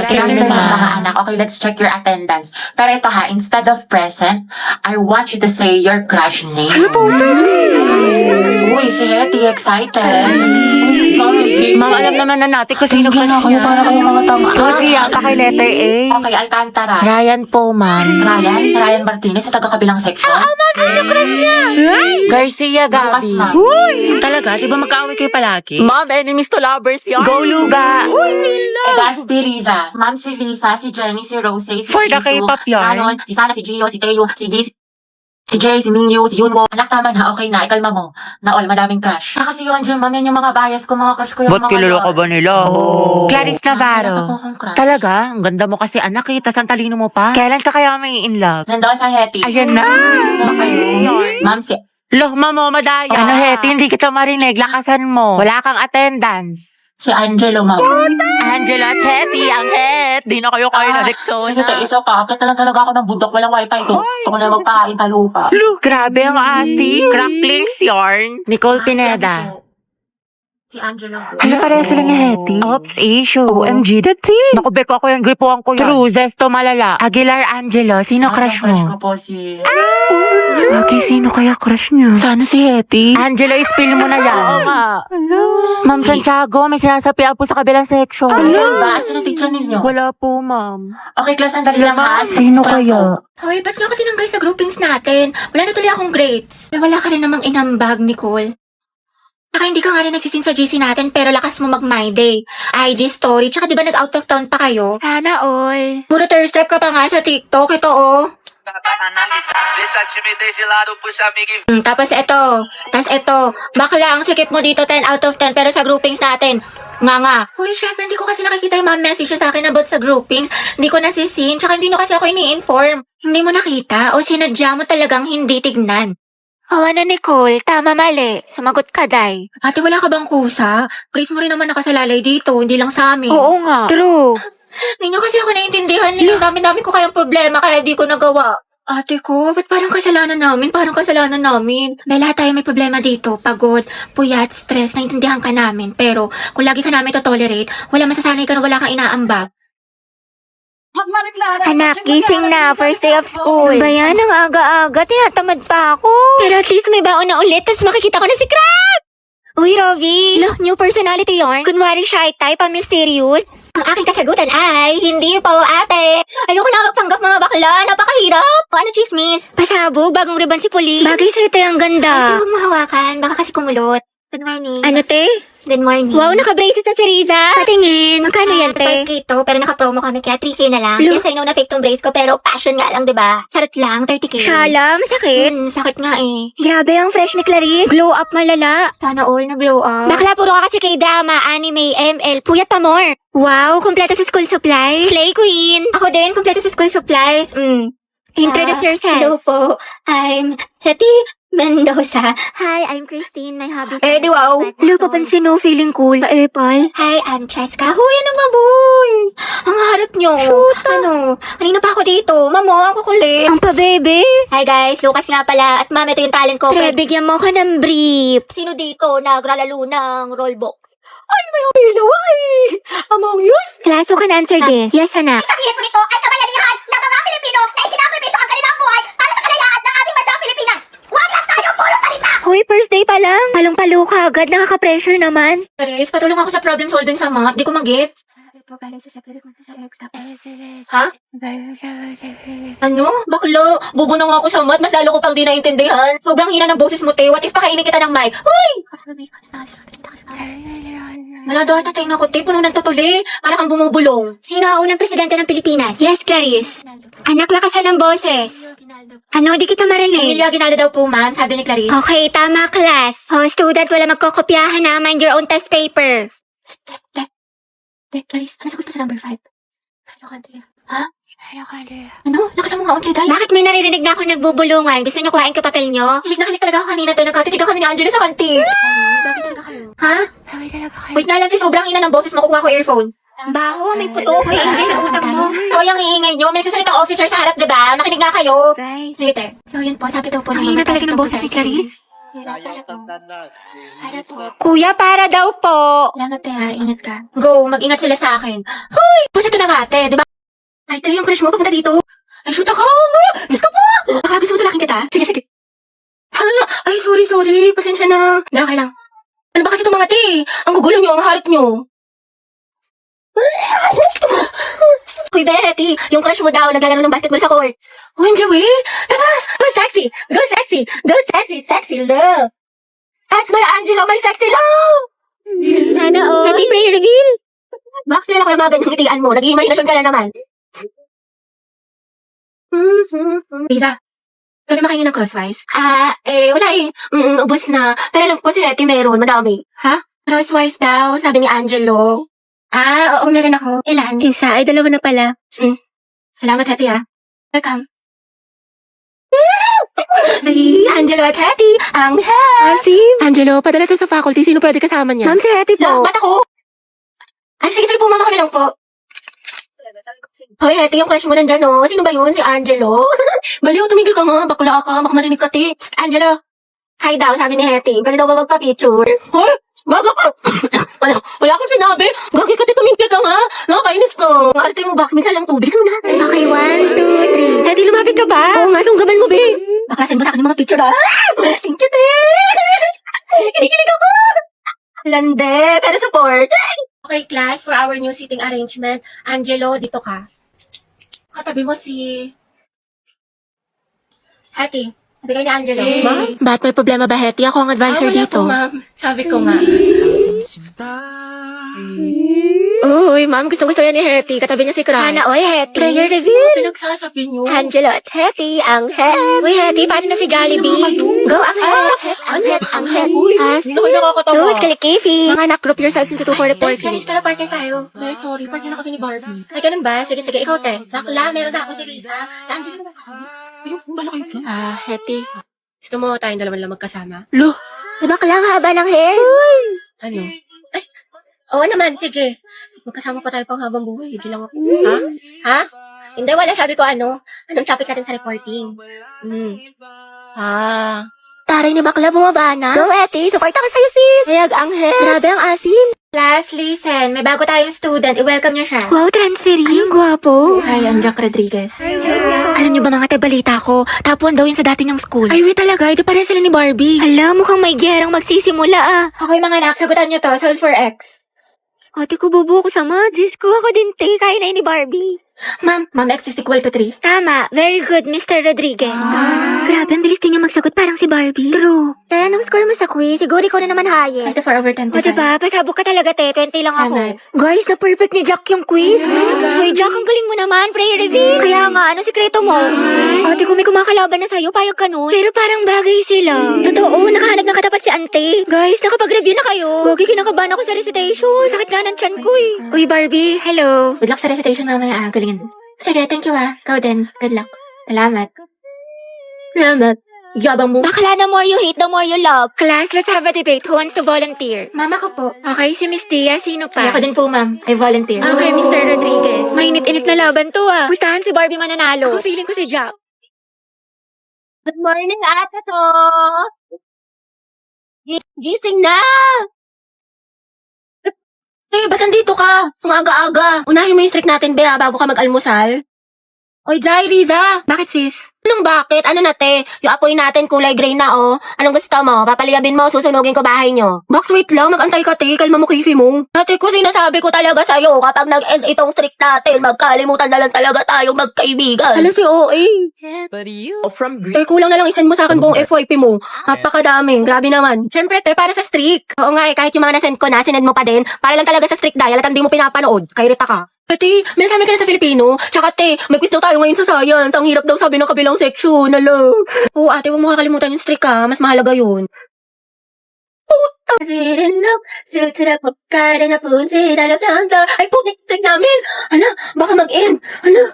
Good afternoon, mga anak. Okay, let's check your attendance. Pero ito ha, instead of present, I want you to say your crush name. Ano po? Uy, si Hetty, excited. Ma'am, alam naman na natin kung sino crush Kayo niya. para kayo mga tama. Susie, yata kay letter A. Okay, Alcantara. Ryan po, ma'am. Ryan Martinez, sa taga-kabilang section. Sino crush niya? Garcia Gabi. Lucas, ma'am. Talaga? Di ba magkaaway kayo palagi? Ma'am, enemies to lovers yan. Go, Luga! Gaspi Riza. Ma'am, si Lisa, si Jenny, si Rose, si For the Jisoo, K-pop si yarn. Anon, si Sana, si Gio, si Teo, si V, si Jay, si Mingyu, si Yunwo. Anak, tama na. Okay na. Ikalma mo. Na all, madaming crush. Kasi yun, Jun, ma'am, yan yung mga bias ko, mga crush ko yung Ba't mga kilala ka yun. ba nila? Oh. Clarice Wala pa po Navarro. akong crush. Talaga? Ang ganda mo kasi anak eh. Tas ang talino mo pa. Kailan ka kaya may in love? Nandoon sa Hetty. Ayan na. Ano kayo? Ma'am, si... Loh, mamo, madaya. Ano, Hetty, hindi kita marinig. Lakasan mo. Wala kang attendance. Si Angelo, ma'am. Angela at Hetty, ang het. Di na kayo kayo na Rexona. Sige, isa ka. Kaya talaga ako ng bundok. Walang wifi to. Gusto ko na magpain sa lupa. Grabe ang asi. Cracklings yarn. Nicole Pineda. Si Angelo. Ano pareha sila ni Hetty? Oops, issue. OMG, that's it. Naku, Beko, ako yung gripuan ko yan. Cruzes to malala. Aguilar Angelo, sino crush Crush ko mo? po si... Hetty, sino kaya crush niya? Sana si Hetty. Angelo, spill mo na yan. Oo nga. Ma'am Santiago, may sinasapian po sa kabilang section. Ano ba? Sino teacher ninyo? Wala po, ma'am. Okay, class, andali lang ha. Sino kaya? Hoy, ba't niyo ako tinanggal sa groupings natin? Wala na tuloy akong grades. Eh, wala ka rin namang inambag, Nicole. Saka hindi ka nga rin nagsisin sa GC natin pero lakas mo mag-my day. IG story, tsaka di ba nag-out of town pa kayo? Sana all. Puro thirst trap ka pa nga sa TikTok, ito oh. Deixa a timidez de lado, puxa amigo e Tapos ito, bakla ang sikip mo dito 10 out of 10 pero sa groupings natin, nga. Uy, syempre hindi ko kasi nakikita yung mga message sa akin about sa groupings. Hindi ko nasisin, tsaka hindi nyo kasi ako ini-inform. Hindi mo nakita o sinadya mo talagang hindi tignan. Hawa na, Nicole. Tama, mali. Sumagot ka, Day. Ate, wala ka bang kusa? Praise mo rin naman nakasalalay dito, hindi lang sa amin. Oo nga. True. Hindi nyo kasi ako naiintindihan eh. Dami-dami ko kayang problema kaya di ko nagawa. Ate ko, ba't parang kasalanan namin? Dahil lahat tayo may problema dito. Pagod, puyat, stress, naiintindihan ka namin. Pero kung lagi ka namin to-tolerate, wala masasanay ka na wala kang inaambag. Anak, gising na. First day of school. Ano ba yan? Ang aga-aga. Tinatamad pa ako. Pero at least may baon na ulit, tapos makikita ko na si Crab! Uy, Rovi! Look, new personality yarn. Kunwari shy type, mysterious. Ang aking kasagutan ay, hindi po ate. Ayoko na magpanggap mga bakla. Napakahirap. O ano chismis? Pasabog, bagong ribbon si Puli. Bagay sa'yo tayo ang Ate, ganda. huwag mo hawakan. Baka kasi kumulot. Good morning. Ano, te? Good morning. Wow, naka-braces na si Riza. Patingin. Magkano yan, te? 5K to, pero naka-promo kami kaya 3K na lang. Lo- Yes, I know na fake tong brace ko, pero passion nga lang, diba? Charot lang, 30K. Shala, masakit. Sakit nga eh. Grabe ang fresh ni Clarice. Glow up malala. Sana all na-glow up. Bakla, puro ka kasi kay drama, anime, ML, puyat pa more. Wow, kompleto sa school supplies. Slay queen. Ako din, kompleto sa school supplies. Introduce yourself. Hello po, I'm Hetty Mendoza. Hi, I'm Christine. My hobbies Eh, di wow. Hello, papansin mo, feeling cool. Sa Apple. Hi, I'm Cheska. Huy, ano mga boys? Ang harot nyo. Shoot. Ano? Kanina pa ako dito. Mamo, ako kulit. Ang pa-bebe. Hi guys, Lucas nga pala. At ma'am, ito yung talent ko. Pre, bigyan mo ko ng brief. Sino dito nagralalo ng rollbox? Ay, may umilaw ay! Among yun? Class, who can answer this? Yes, anak. Sabihin mo nito ay kabayanihan ng mga Pilipino na isinakripisyo ang kanilang buhay para sa kalayaan ng ating bansang Pilipinas. Huwag lang tayo puro salita! Hoy, first day pa lang. Palong-palo ka agad. Nakaka-pressure naman. Charis, patulong ako sa problem solving sa math. Di ko mag-gets. Ha? Ano? Baklo? Bubo na nga ako sa math. Mas lalo ko pang di naintindihan. Sobrang hina ng boses mo, te. What if pakainin kita ng mic? Hoy! Wala daw ata tayong ako, te. Puno ng tutuli. Para kang bumubulong. Sino ang unang presidente ng Pilipinas? Yes, Clarice. Anak, lakasan ng boses. Ano, di kita marinig. Emilio Aguinaldo daw po, ma'am. Sabi ni Clarice. Okay, tama, class. Oh, student, wala magkokopyahan na. Mind your own test paper. Clarice, ano sagot pa sa number 5? Ha? Ano? Lakasan mo nga, Only Dal. Bakit may naririnig na ako nagbubulungan? Gusto niyo kuhain ko papel niyo? Hilig na hilig talaga ako kanina to. Nagkatitigan kami ni Angela sa kantin. Bakit talaga kayo? Ha? Wait na lang, please. Sobrang hina ng boses. Makukuha ko earphone. Baho, may putok. Hoy, Angel, ang utang mo. So, yung iingay nyo. May sasalitang officer sa harap, diba? Makinig nga kayo. Guys. Sige, te. So, yun po. Sabi daw po Ang hina talaga ng boses ni Clarice. Kuya, para daw po. Salamat ingat ka. Go, mag-ingat sila sa akin. Hoy! Basta ito lang ate, di ba? Ay, tayo yung crush mo, papunta dito. Ay, shoot ako! Yes ka po! Baka gusto mo talaking kita? Sige, sige. Ay, sorry. Pasensya na. Okay lang. Ano ba kasi itong mga te? Ang gugulo nyo, ang harit nyo. Hoy, Betty, yung crush mo daw, naglalaro ng basketball sa court. Uy, Joey, tara, go sexy, sexy love. That's my Angelo, my sexy love. Sana all. Happy prayer reveal. Max, nila ko yung mga ganyang ngitian mo. Nag-iimaginasyon ka na naman. Lisa, pwede makingin ng crosswise? Wala eh. Ubos na. Pero alam ko si Hetty meron, madami. Ha? Crosswise daw, sabi ni Angelo. Oo, meron ako. Ilan? Isa, ay dalawa na pala. Salamat, Hetty, Welcome. Ay, Angelo at Hetty, ang Asim. Angelo, padala to sa faculty. Sino pwede kasama niya? Ma'am, si Hetty po. Ba't ako? Ay, sige po, mama kami lang po. Hoy, Hetty, yung crush mo nandyan, Sino ba yun? Si Angelo? Baliw, tumigil ka nga. Bakla ka. Baka marinig ka, ti. Psst, Angelo. Hi daw, sabi ni Hetty. Pwede daw ba magpa-picture? Hoy, gaga ka. Wala akong sinabi. Gagi ka, ti, tumigil ka nga. Nakakainis ka. Ang arte mo, Box. Minsan lang tubig. Sino natin? Okay, 1, 2, 3. Hetty, lumapit ka ba? Oo nga, sunggaban mo, be. Baka send mo sa akin yung mga picture, Thank you, te. Kinikilig ako. Lande, pero support. Okay, class, for our new seating arrangement, Angelo, dito ka. Katabi mo si Hetty. Sabi ni Angelo. Ma'am? Ba't may problema ba, Hetty? Ako ang advisor dito. Wala po, ma'am. Sabi ko nga. Uy, ma'am, gustong-gusto yan ni Hetty. Katabi niya si Cry. Hana, oy, Hetty. Prayer reveal. Pinagsasabi niyo. Angelo at Hetty, ang het. Uy, Hetty, paano na si Jollibee? Go, ang het. Ang het. Sino kayo nakakatawa? Sus, kalikifi. Mga anak, group yourselves into 2 for reporting. Kanista na partner tayo. Ay, sorry, partner na kasi ni Barbie. Ay, ganun ba? Sige, ikaw, te. Bakla, meron na ako si Risa. Saan sila naman ako? Hetty. Gusto mo tayong dalawa lang magkasama? Lo! Di bakla, ang haba ng hair? Ano? Ay, oo naman, sige. Magkasama pa tayo pang habang buhay. Hindi lang ako. Ha? Hindi, wala. Sabi ko anong topic natin sa reporting? Taray ni bakla, bumaba na. Go, Eti. Support ako sa'yo, sis. Hayag ang hair. Grabe ang asim. Class, listen. May bago tayong student. I-welcome niyo siya. Wow, transferee. Ay, ang gwapo. Hi, I'm Jack Rodriguez. Alam niyo ba mga balita ko? Top 1 daw yun sa dati niyang school. Ay, wait talaga. Ito pare sila ni Barbie. Alam, mukhang may gerang magsisimula Okay, mga anak. Sagutan niyo to. Solve for X. Ate ko, bubo ko sama. Diyos ko, ako din, te. Kaya na ni Barbie. Ma'am, X is equal to 3. Tama. Very good, Mr. Rodriguez. Grabe, ang bilis din niya magsagot parang si Barbie. True. Te, anong score mo sa quiz? Siguro ikaw na naman highest. 24 over 10. O, diba? Pasabog ka talaga, te. 20 lang ako. Guys, na-perfect ni Jack yung quiz. Ay, Jack, ang galing mo naman. Prayer reveal. Kaya nga, ano sikreto mo? Ate, kung may kumakalaban na sa'yo, payag ka nun. Pero parang bagay sila. Totoo, nakahanap ng katapat si ante. Guys, nakapag-review na kayo. Gogi, kinakabahan ako sa recitation. Sakit nga ng tiyan ko Uy, Barbie, hello. Good luck sa recitation mamaya, galingan. Sige, thank you Ikaw din. Good luck. Salamat. Yabang mo. Bakla, the more you hate, the more you love. Class, let's have a debate. Who wants to volunteer? Mama ko po. Okay, si Miss Tia. Sino pa? Ako din po, ma'am. I volunteer. Okay, Mr. Rodriguez. Mainit-init na laban to, Pustahan si Barbie mananalo. Ako feeling ko si Jack. Good morning, ate to. Gising na! Ba't nandito ka? Ang aga-aga. Unahin mo yung streak natin, Bea, bago ka mag-almusal. Oy, Jai, Riza. Bakit, sis? Anong bakit? Ano na, te? Yung apoy natin kulay gray na, Anong gusto mo? Papaliyabin mo, susunugin ko bahay nyo. Max, wait lang. Mag-antay ka, te. Kalma mo, kifi mo. Ate ko, sinasabi ko talaga sa'yo. Kapag nag-end itong streak natin, magkalimutan na lang talaga tayong magkaibigan. Hala si OA. Kulang na lang isend mo sa akin buong FYP mo. Napakadami. Grabe naman. Siyempre, te, para sa streak. Oo nga, kahit yung mga nasend ko na, sinend mo pa din. Para lang talaga sa streak dahil at hindi mo pinapanood. Kairita ka. Ate, may nasabi ka na sa Filipino. Tsaka te, may quiz daw tayo ngayon sa science. Ang hirap daw sabi ng kabilang section. Alam. Oo, ate, huwag mo kakalimutan yung streak mas mahalaga yun. Puta! Ay, putik namin! Ala, baka mag-end! Ala.